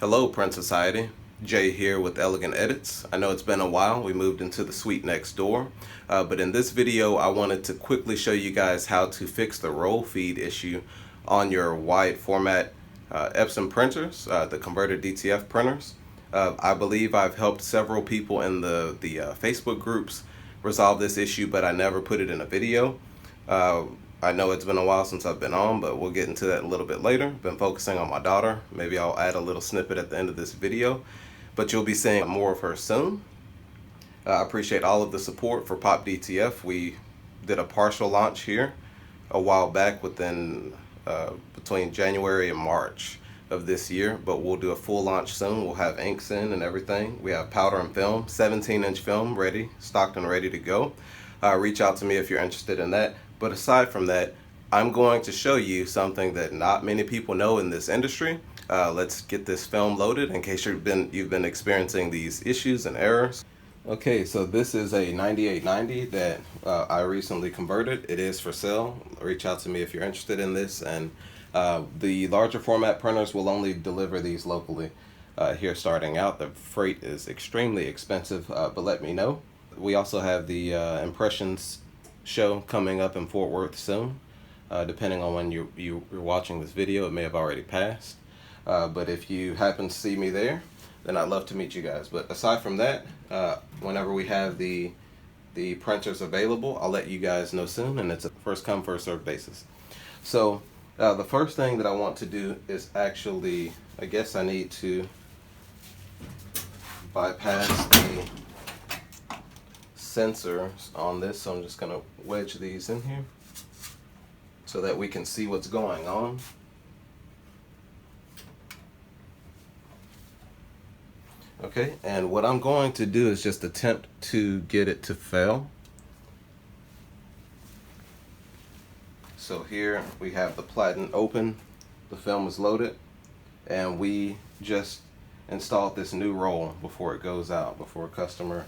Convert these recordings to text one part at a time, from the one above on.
Hello Print Society, Jay here with Elegant Edits. I know it's been a while, we moved into the suite next door, but in this video I wanted to quickly show you guys how to fix the roll feed issue on your wide format Epson printers, the converted DTF printers. I believe I've helped several people in the Facebook groups resolve this issue, but I never put it in a video. I know it's been a while since I've been on, but we'll get into that a little bit later. Been focusing on my daughter. Maybe I'll add a little snippet at the end of this video, but you'll be seeing more of her soon. I appreciate all of the support for Pop DTF. We did a partial launch here a while back within between January and March of this year, but we'll do a full launch soon. We'll have inks in and everything. We have powder and film, 17-inch film ready, stocked and ready to go. Reach out to me if you're interested in that. But aside from that, I'm going to show you something that not many people know in this industry. Let's get this film loaded in case you've been experiencing these issues and errors. Okay, so this is a 9890 that I recently converted. It is for sale. Reach out to me if you're interested in this. And the larger format printers will only deliver these locally here starting out. The freight is extremely expensive, but let me know. We also have the Impressions show coming up in Fort Worth soon. Depending on when you're watching this video, it may have already passed. But if you happen to see me there, then I'd love to meet you guys. But aside from that, whenever we have the printers available, I'll let you guys know soon, and it's a first come, first served basis. So the first thing that I want to do is actually, I guess I need to bypass the sensors on this, so I'm just going to wedge these in here so that we can see what's going on. Okay, and what I'm going to do is just attempt to get it to fail. So here we have the platen open, the film is loaded, and we just installed this new roll before it goes out, before a customer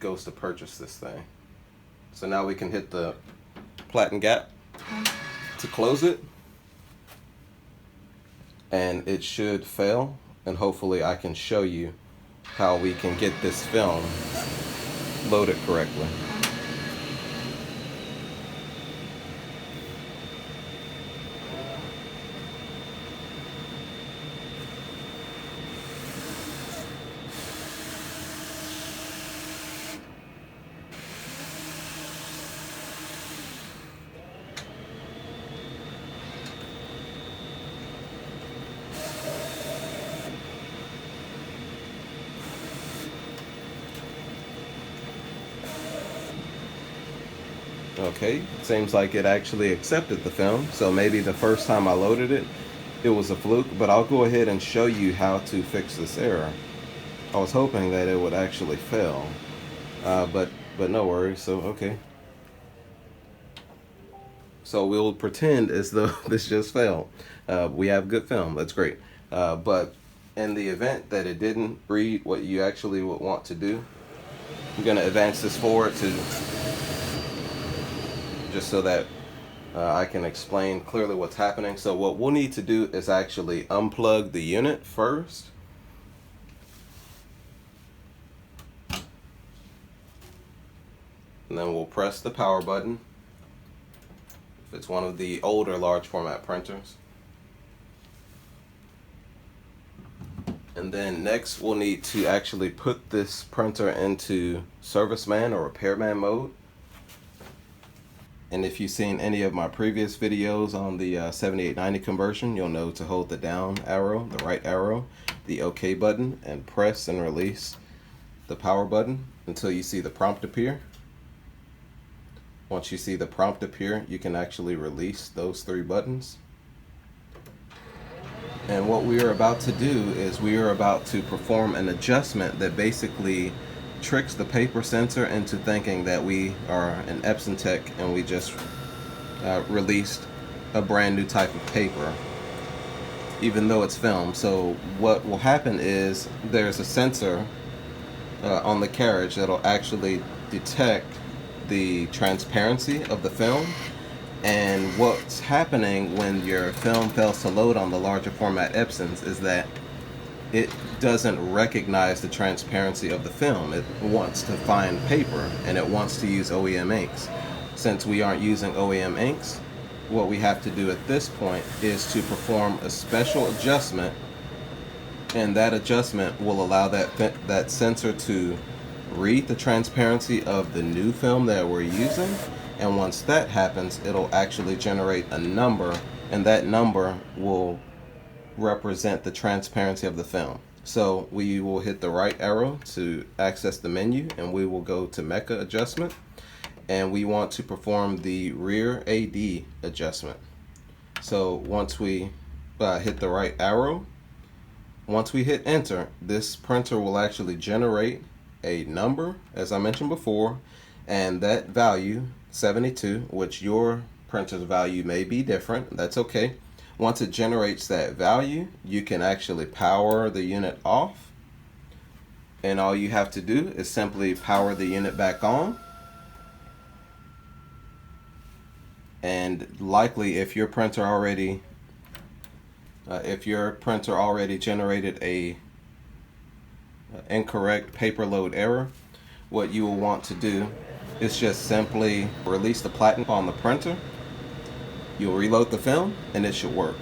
goes to purchase this thing. So now we can hit the platen gap to close it, and it should fail, and hopefully I can show you how we can get this film loaded correctly. Okay, seems like it actually accepted the film, so maybe the first time I loaded it, it was a fluke, but I'll go ahead and show you how to fix this error. I was hoping that it would actually fail, but no worries, so okay. So we'll pretend as though this just failed. We have good film, that's great. But in the event that it didn't read what you actually would want to do, I'm going to advance this forward to just so that I can explain clearly what's happening. So what we'll need to do is actually unplug the unit first. And then we'll press the power button if it's one of the older large format printers. And then next we'll need to actually put this printer into serviceman or repairman mode. And if you've seen any of my previous videos on the 7890 conversion, you'll know to hold the down arrow, the right arrow, the OK button, and press and release the power button until you see the prompt appear. Once you see the prompt appear, you can actually release those three buttons. And what we are about to do is we are about to perform an adjustment that basically tricks the paper sensor into thinking that we are an Epson tech and we just released a brand new type of paper, even though it's film. So what will happen is there's a sensor on the carriage that'll actually detect the transparency of the film, and what's happening when your film fails to load on the larger format Epsons is that it doesn't recognize the transparency of the film. It wants to find paper, and it wants to use OEM inks. Since we aren't using OEM inks, what we have to do at this point is to perform a special adjustment, and that adjustment will allow that sensor to read the transparency of the new film that we're using, and once that happens, it'll actually generate a number, and that number will represent the transparency of the film. So we will hit the right arrow to access the menu, and we will go to Mecha Adjustment, and we want to perform the rear AD adjustment. So once we hit the right arrow, once we hit enter, this printer will actually generate a number, as I mentioned before, and that value 72, which your printer's value may be different, that's okay. Once it generates that value, you can actually power the unit off, and all you have to do is simply power the unit back on. And likely, if your printer already generated a incorrect paper load error, what you will want to do is just simply release the platen on the printer. You'll reload the film, and it should work.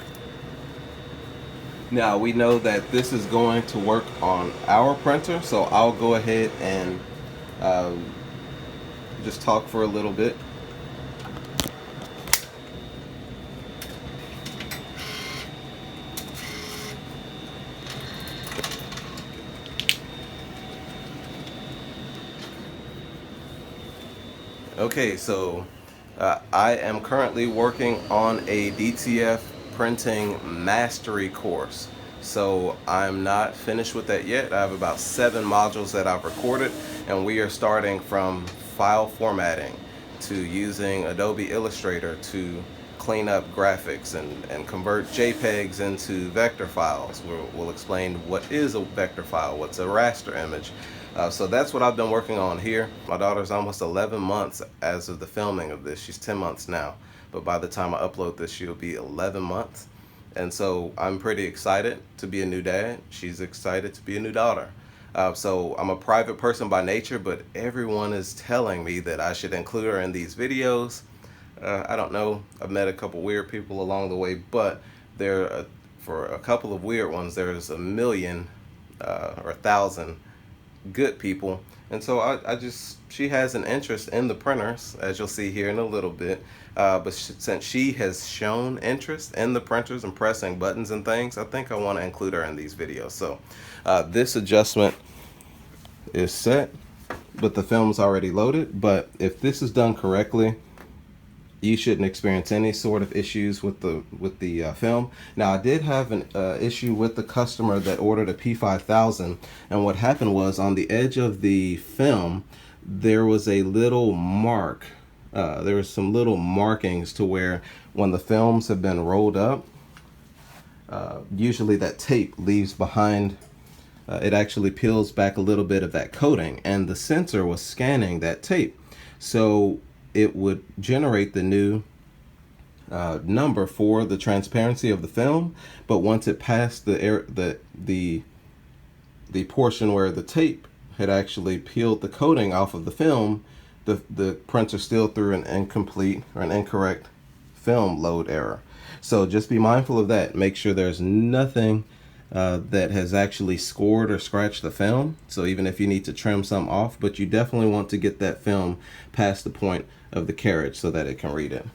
Now we know that this is going to work on our printer, so I'll go ahead and just talk for a little bit. Okay, so I am currently working on a DTF printing mastery course. So I'm not finished with that yet. I have about 7 modules that I've recorded, and we are starting from file formatting to using Adobe Illustrator to clean up graphics and convert JPEGs into vector files. We'll explain what is a vector file, what's a raster image. So that's what I've been working on here. My daughter's almost 11 months as of the filming of this. She's 10 months now, but by the time I upload this, she'll be 11 months. And so I'm pretty excited to be a new dad. She's excited to be a new daughter. So I'm a private person by nature, but everyone is telling me that I should include her in these videos. I don't know. I've met a couple weird people along the way, but for a couple of weird ones, there's a million or 1,000 good people. And so she has an interest in the printers, as you'll see here in a little bit. But since she has shown interest in the printers and pressing buttons and things, I think I want to include her in these videos. So this adjustment is set, but the film's already loaded. But if this is done correctly, you shouldn't experience any sort of issues with the film. Now, I did have an issue with the customer that ordered a P5000, and what happened was on the edge of the film there was a little mark. There was some little markings to where when the films have been rolled up, usually that tape leaves behind. It actually peels back a little bit of that coating, and the sensor was scanning that tape, so it would generate the new number for the transparency of the film. But once it passed the portion where the tape had actually peeled the coating off of the film, the printer still threw an incomplete or an incorrect film load error. So just be mindful of that. Make sure there's nothing that has actually scored or scratched the film. So even if you need to trim some off, but you definitely want to get that film past the point of the carriage so that it can read it.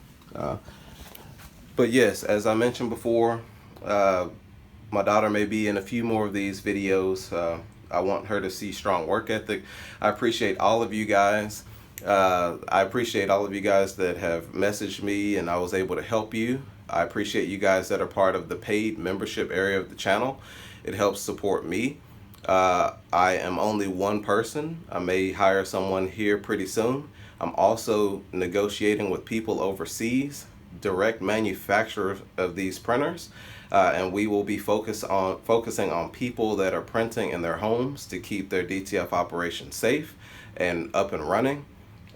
But yes, as I mentioned before, my daughter may be in a few more of these videos. I want her to see strong work ethic. I appreciate all of you guys. I appreciate all of you guys that have messaged me and I was able to help you. I appreciate you guys that are part of the paid membership area of the channel. It helps support me. I am only one person. I may hire someone here pretty soon. I'm also negotiating with people overseas, direct manufacturers of these printers, and we will be focusing on people that are printing in their homes to keep their DTF operation safe and up and running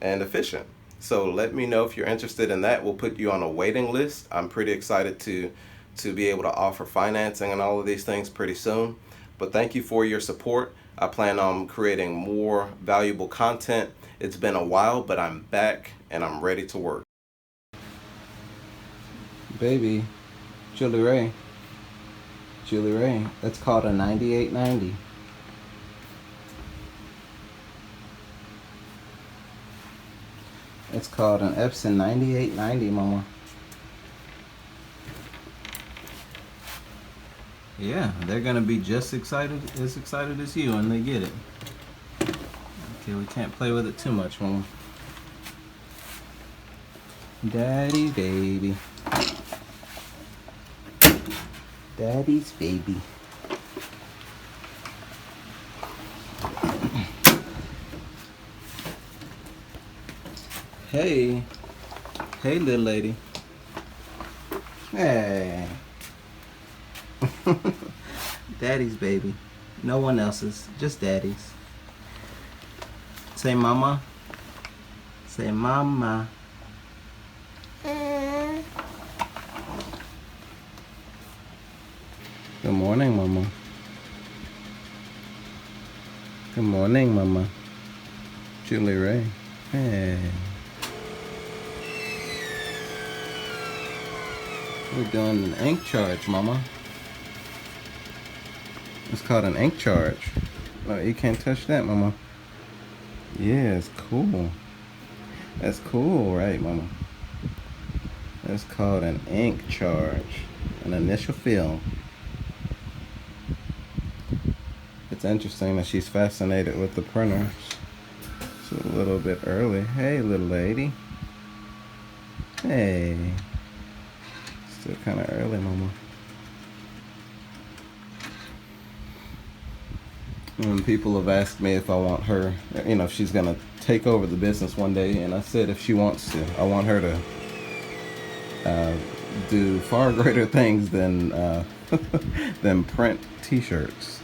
and efficient. So let me know if you're interested in that. We'll put you on a waiting list. I'm pretty excited to be able to offer financing and all of these things pretty soon. But thank you for your support. I plan on creating more valuable content. It's been a while, but I'm back and I'm ready to work. Baby, Juli-Rae. Juli-Rae, that's called a 9890. It's called an Epson 9890, mama. Yeah, they're gonna be just as excited as you when they get it. Okay, we can't play with it too much, mama. Daddy's baby. Daddy's baby. Hey. Hey, little lady. Hey. Daddy's baby. No one else's. Just daddy's. Say mama. Say mama. Good morning, mama. Good morning, mama. Juli-Rae. Hey. We're doing an ink charge, mama. It's called an ink charge. Oh, you can't touch that, mama. Yeah, it's cool. That's cool, right, mama? That's called an ink charge. An initial fill. It's interesting that she's fascinated with the printers. It's a little bit early. Hey, little lady. Hey. Still kind of early, mama. And people have asked me if I want her, you know, if she's gonna take over the business one day, and I said if she wants to. I want her to do far greater things than than print T-shirts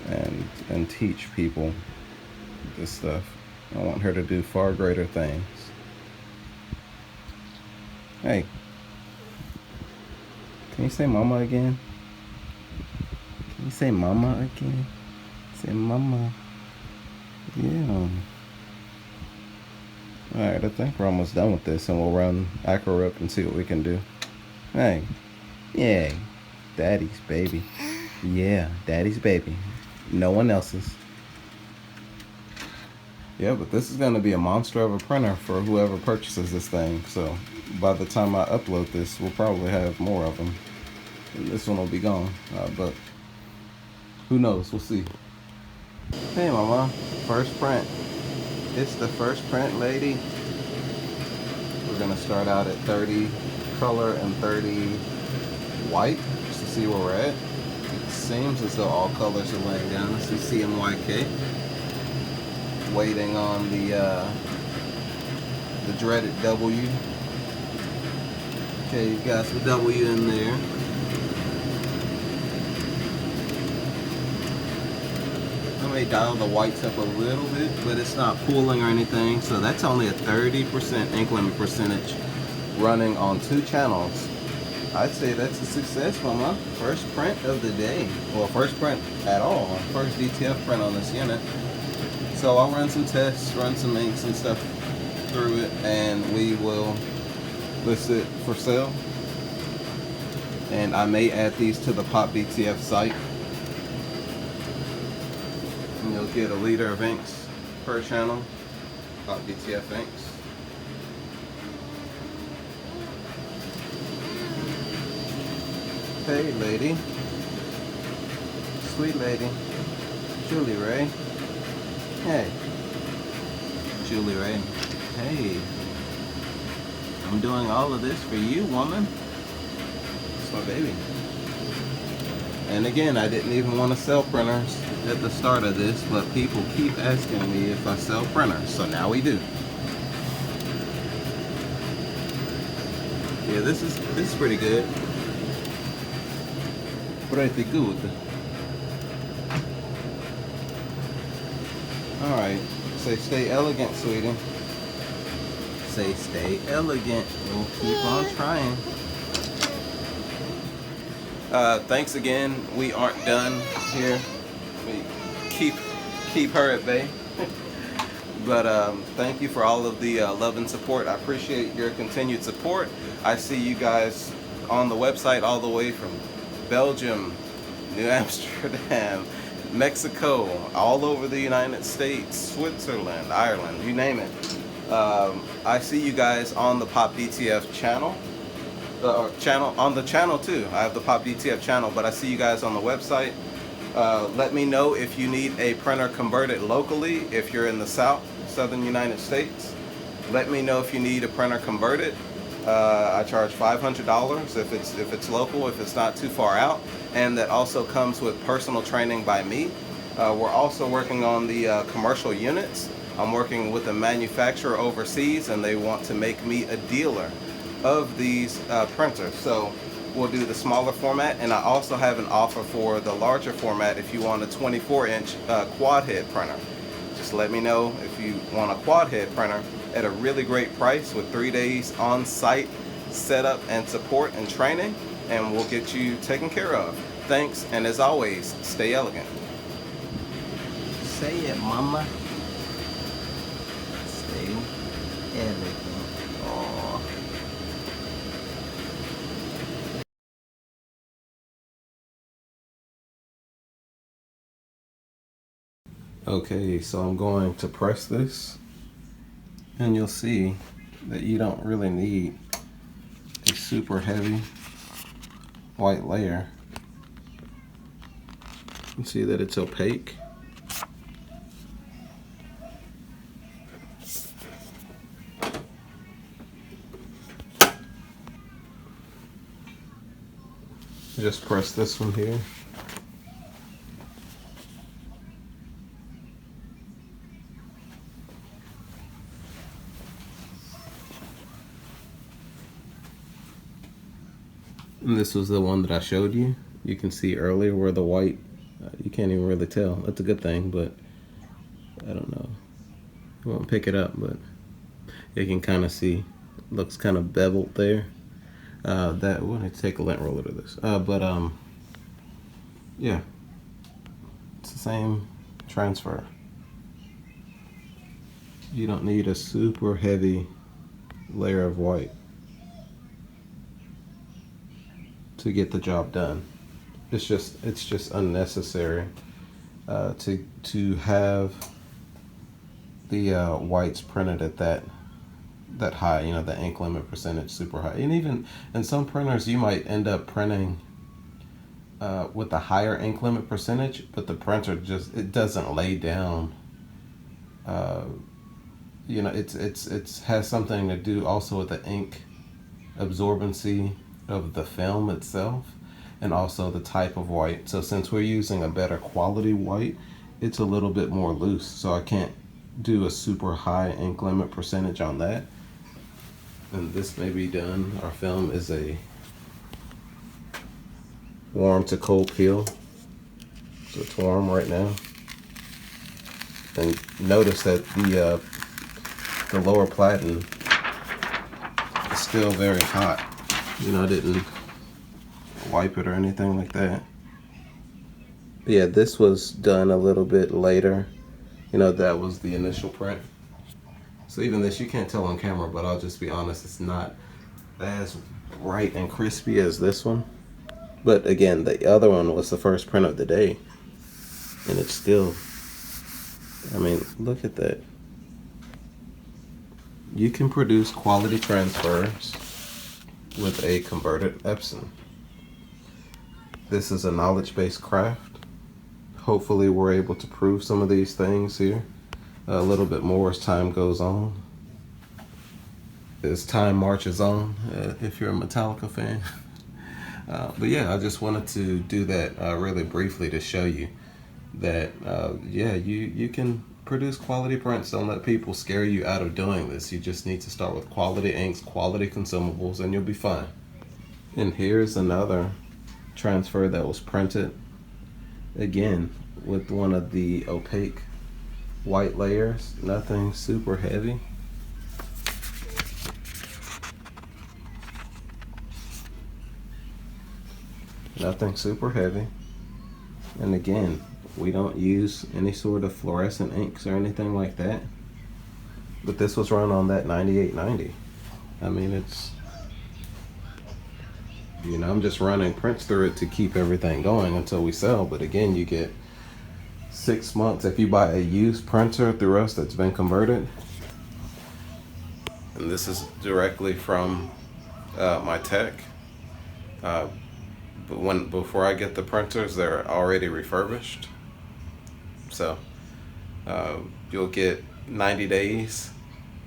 and teach people this stuff. I want her to do far greater things. Hey. Can you say mama again? Can you say mama again? Say mama. Yeah. Alright, I think we're almost done with this, and we'll run AWAJoN and see what we can do. Hey. Yay. Daddy's baby. Yeah, daddy's baby. No one else's. Yeah, but this is going to be a monster of a printer for whoever purchases this thing. So by the time I upload this, we'll probably have more of them. And this one will be gone. But who knows? We'll see. Hey, mama. First print. It's the first print, lady. We're going to start out at 30 color and 30 white, just to see where we're at. It seems as though all colors are laying down. Let's see CMYK. Waiting on the dreaded W. Okay, you got some W in there. I may dial the whites up a little bit, but it's not pooling or anything. So that's only a 30% ink limit percentage running on 2 channels. I'd say that's a success, mama. First print of the day. Well, first print at all. First DTF print on this unit. So I'll run some tests, run some inks and stuff through it, and we will list it for sale. And I may add these to the Pop BTF site. And you'll get a liter of inks per channel. Pop BTF inks. Hey, lady. Sweet lady. Juli-Rae. Hey. Juli-Rae. Hey. I'm doing all of this for you, woman. It's my baby. And again, I didn't even want to sell printers at the start of this, but people keep asking me if I sell printers, so now we do. Yeah, this is pretty good. Pretty good. Alright, say stay elegant, sweetie. Say stay elegant. We'll keep on trying. Thanks again. We aren't done here. We keep her at bay. But thank you for all of the love and support. I appreciate your continued support. I see you guys on the website all the way from Belgium, New Amsterdam, Mexico, all over the United States, Switzerland, Ireland, you name it. I see you guys on the Pop DTF channel. On the channel too. I have the Pop DTF channel, but I see you guys on the website. Let me know if you need a printer converted locally. If you're in the southern United States, let me know if you need a printer converted. I charge $500 if it's local, if it's not too far out, and that also comes with personal training by me. We're also working on the commercial units. I'm working with a manufacturer overseas, and they want to make me a dealer of these printers. So we'll do the smaller format, and I also have an offer for the larger format if you want a 24-inch quad head printer. Just let me know if you want a quad head printer at a really great price with 3 days on-site setup and support and training, and we'll get you taken care of. Thanks, and as always, stay elegant. Say it, mama. Stay elegant. Aww. Okay, so I'm going to press this, and you'll see that you don't really need a super heavy white layer. You see that it's opaque. Just press this one here. And this was the one that I showed you. You can see earlier where the white, you can't even really tell. That's a good thing, but I don't know. I won't pick it up, but you can kind of see, it looks kind of beveled there. That we'll need to take a lint roller to this. Yeah, it's the same transfer. You don't need a super heavy layer of white to get the job done. It's just unnecessary to have the whites printed at that high, you know, the ink limit percentage super high. And even in some printers you might end up printing with a higher ink limit percentage, but the printer it doesn't lay down. You know, it has something to do also with the ink absorbency of the film itself, and also the type of white. So since we're using a better quality white, it's a little bit more loose, so I can't do a super high ink limit percentage on that. And this may be done. Our film is a warm to cold peel, so it's warm right now. And notice that the lower platen is still very hot. You know, I didn't wipe it or anything like that. But yeah, this was done a little bit later. You know, that was the initial print. So even this, you can't tell on camera, but I'll just be honest, it's not as bright and crispy as this one. But again, the other one was the first print of the day, and it's still, I mean, look at that. You can produce quality transfers with a converted Epson. This is a knowledge-based craft. Hopefully we're able to prove some of these things here a little bit more as time goes on, as time marches on, if you're a Metallica fan. But yeah, I just wanted to do that really briefly to show you that yeah, you can produce quality prints. Don't let people scare you out of doing this. You just need to start with quality inks, quality consumables, and you'll be fine. And here's another transfer that was printed, again, with one of the opaque white layers, nothing super heavy. Nothing super heavy. And again, we don't use any sort of fluorescent inks or anything like that. But this was run on that 9890. I mean, it's, you know, I'm just running prints through it to keep everything going until we sell. But again, you get 6 months if you buy a used printer through us that's been converted. And this is directly from my tech. But before I get the printers, they're already refurbished. So you'll get 90 days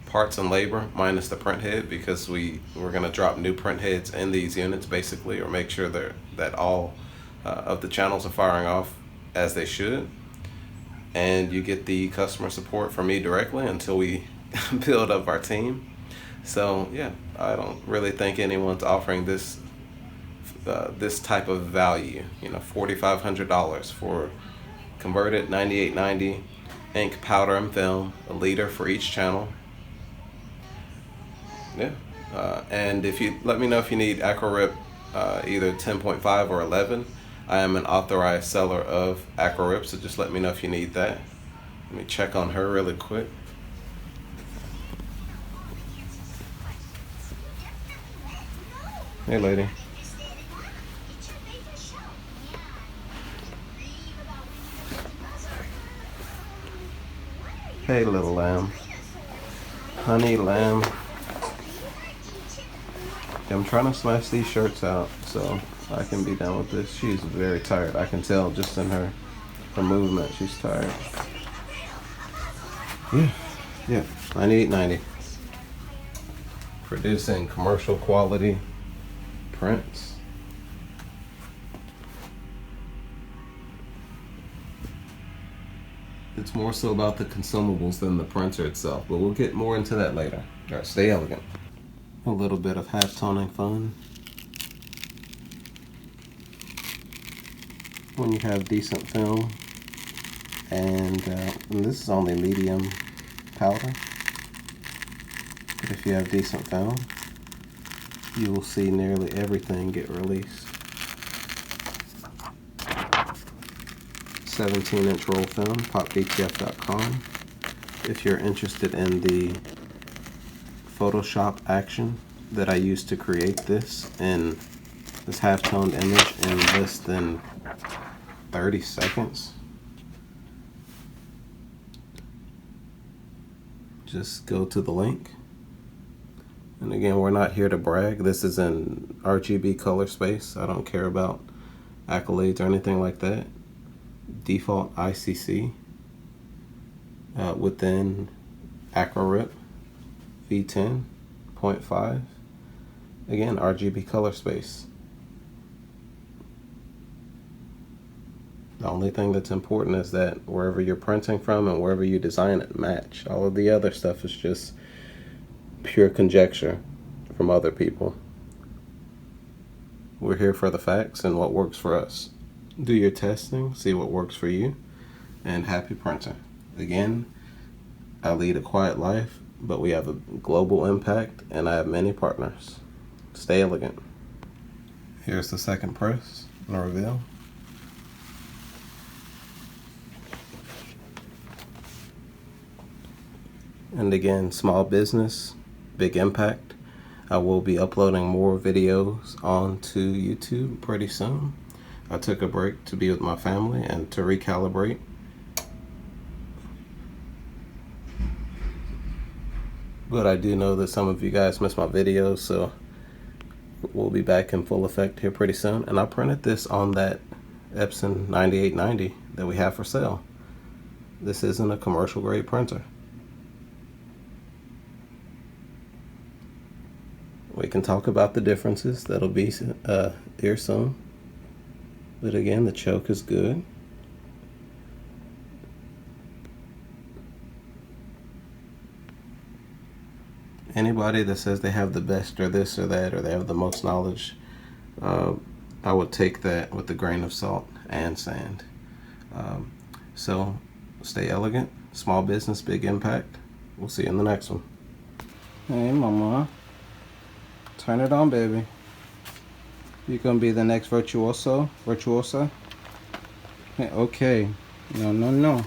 parts and labor minus the print head, because we're going to drop new print heads in these units basically, or make sure that all of the channels are firing off as they should. And you get the customer support from me directly until we build up our team. So yeah, I don't really think anyone's offering this type of value. You know, $4,500 for converted 9890 ink, powder, and film, a liter for each channel. Yeah, and if you let me know if you need AquaRip either 10.5 or 11. I am an authorized seller of AquaRip, so just let me know if you need that. Let me check on her really quick. Hey, lady. Hey, little lamb. Honey lamb. I'm trying to smash these shirts out so I can be done with this. She's very tired. I can tell just in her movement she's tired. Yeah, 9890. Producing commercial quality prints. It's more so about the consumables than the printer itself, but we'll get more into that later. All right, stay elegant. A little bit of half toning fun. When you have decent film, and this is only medium powder, but if you have decent film, you will see nearly everything get released. 17-inch roll film, popbtf.com. If you're interested in the Photoshop action that I used to create this half-toned image in less than 30 seconds, just go to the link. And again, we're not here to brag. This is in RGB color space. I don't care about accolades or anything like that. Default ICC within AquaRip V10.5. Again, RGB color space. The only thing that's important is that wherever you're printing from and wherever you design it, match. All of the other stuff is just pure conjecture from other people. We're here for the facts and what works for us. Do your testing, see what works for you, and happy printing. Again, I lead a quiet life, but we have a global impact, and I have many partners. Stay elegant. Here's the second press and reveal. And again, small business, big impact. I will be uploading more videos onto YouTube pretty soon. I took a break to be with my family and to recalibrate. But I do know that some of you guys miss my videos, so we'll be back in full effect here pretty soon. And I printed this on that Epson 9890 that we have for sale. This isn't a commercial grade printer. We can talk about the differences. That'll be here soon. But again, the choke is good. Anybody that says they have the best or this or that, or they have the most knowledge, I would take that with a grain of salt and sand. So stay elegant, small business, big impact. We'll see you in the next one. Hey, mama. Turn it on, baby. You're gonna be the next virtuosa. Hit okay. No. No.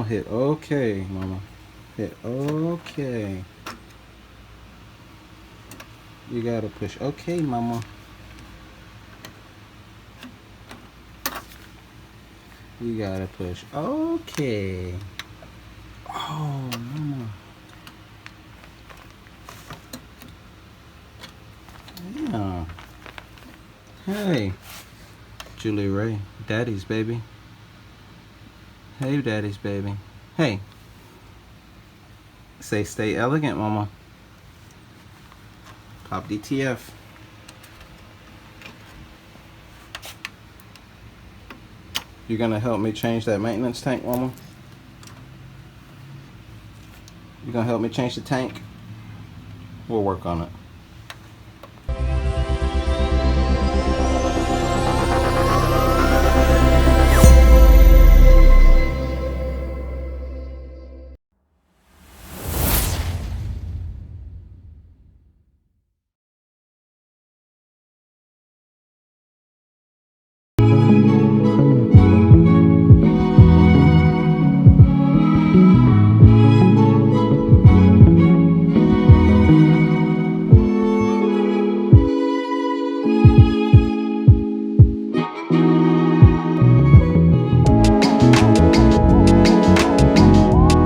Hit okay, mama. Hit okay. You gotta push okay, mama. You gotta push okay. Oh, mama. Yeah. Hey, Juli-Rae, daddy's baby. Hey, daddy's baby. Hey. Say stay elegant, mama. Pop DTF. You gonna help me change that maintenance tank, mama? You gonna help me change the tank? We'll work on it.